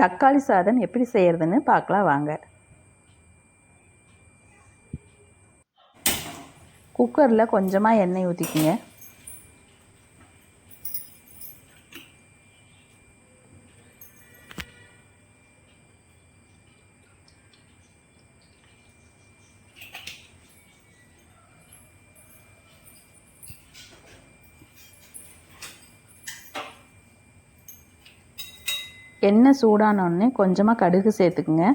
தக்காளி சாதம் எப்படி செய்கிறதுன்னு பார்க்கலாம் வாங்க. குக்கரில் கொஞ்சமாக எண்ணெய் ஊற்றிக்குங்க. எண்ணெய் சூடானோடனே கொஞ்சமாக கடுகு சேர்த்துக்குங்க.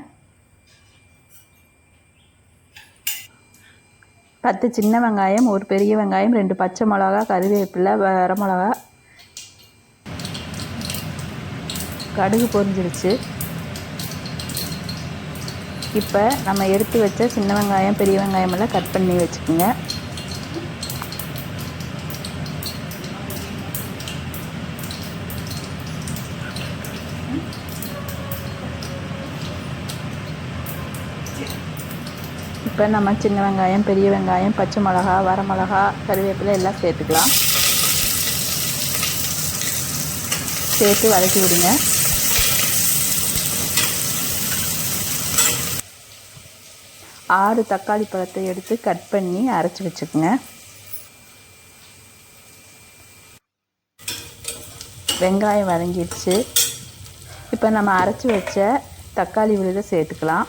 10 சின்ன வெங்காயம், ஒரு பெரிய வெங்காயம், 2 பச்சை மிளகா, கறிவேப்பிலை, வரமிளகா. கடுகு பொரிஞ்சிருச்சு. இப்போ நம்ம எடுத்து வச்ச சின்ன வெங்காயம், பெரிய வெங்காயம் எல்லாம் கட் பண்ணி வச்சுக்கோங்க. இப்போ நம்ம சின்ன வெங்காயம், பெரிய வெங்காயம், பச்சை மிளகா, வரமிளகா, கறிவேப்பிலை எல்லாம் சேர்த்துக்கலாம். சேர்த்து வதக்கி விடுங்க. ஆறு தக்காளி பழத்தை எடுத்து கட் பண்ணி அரைச்சி வச்சுக்கோங்க. வெங்காயம் வதங்கிடுச்சு. இப்போ நம்ம அரைச்சி வச்ச தக்காளி விழுதை சேர்த்துக்கலாம்.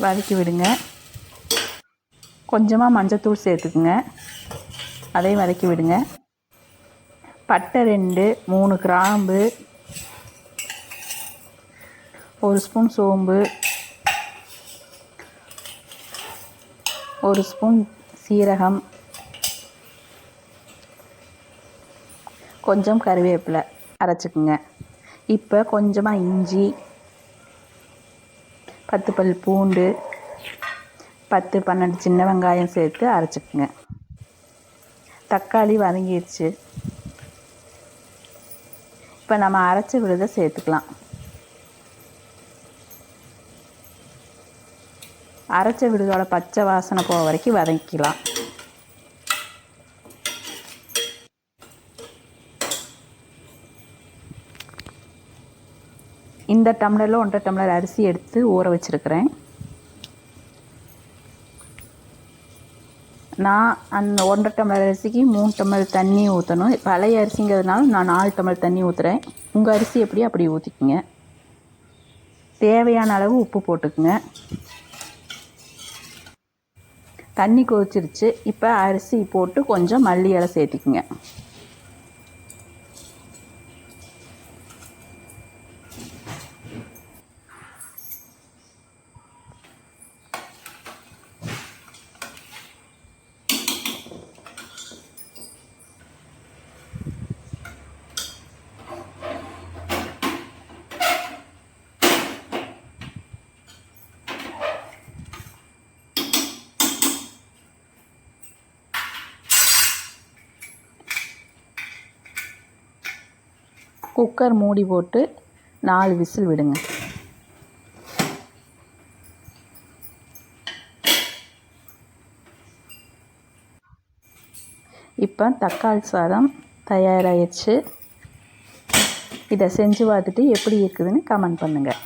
வதக்கி விடுங்க. கொஞ்சமாக மஞ்சத்தூள் சேர்த்துக்குங்க. அதையும் வதக்கி விடுங்க. பட்டை 2, 3 கிராம்பு, 1 ஸ்பூன் சோம்பு, 1 ஸ்பூன் சீரகம், கொஞ்சம் கறிவேப்பிலை அரைச்சிக்குங்க. இப்போ கொஞ்சமாக இஞ்சி, 10 பல் பூண்டு, 10-12 சின்ன வெங்காயம் சேர்த்து அரைச்சிக்குங்க. தக்காளி வதங்கிடுச்சு. இப்போ நம்ம அரைச்ச விழுதை சேர்த்துக்கலாம். அரைச்ச விழுதோட பச்சை வாசனை போக வரைக்கும் வதக்கிக்கலாம். இந்த டம்ளரில் 1.5 டம்ளர் அரிசி எடுத்து ஊற வச்சுருக்கிறேன். நான் அந்த 1.5 டம்ளர் அரிசிக்கு 3 டம்ளர் தண்ணி ஊற்றணும். பழைய அரிசிங்கிறதுனால நான் 4 டம்ளர் தண்ணி ஊற்றுறேன். உங்கள் அரிசி எப்படியோ அப்படி ஊற்றிக்குங்க. தேவையான அளவு உப்பு போட்டுக்குங்க. தண்ணி கொதிச்சிருச்சு. இப்போ அரிசி போட்டு கொஞ்சம் மல்லி இலை சேர்த்திக்குங்க. குக்கர் மூடி போட்டு 4 விசில் விடுங்க. இப்போ தக்காளி சாதம் தயாராகிடுச்சு. இதை செஞ்சு பார்த்துட்டு எப்படி இருக்குதுன்னு கமெண்ட் பண்ணுங்கள்.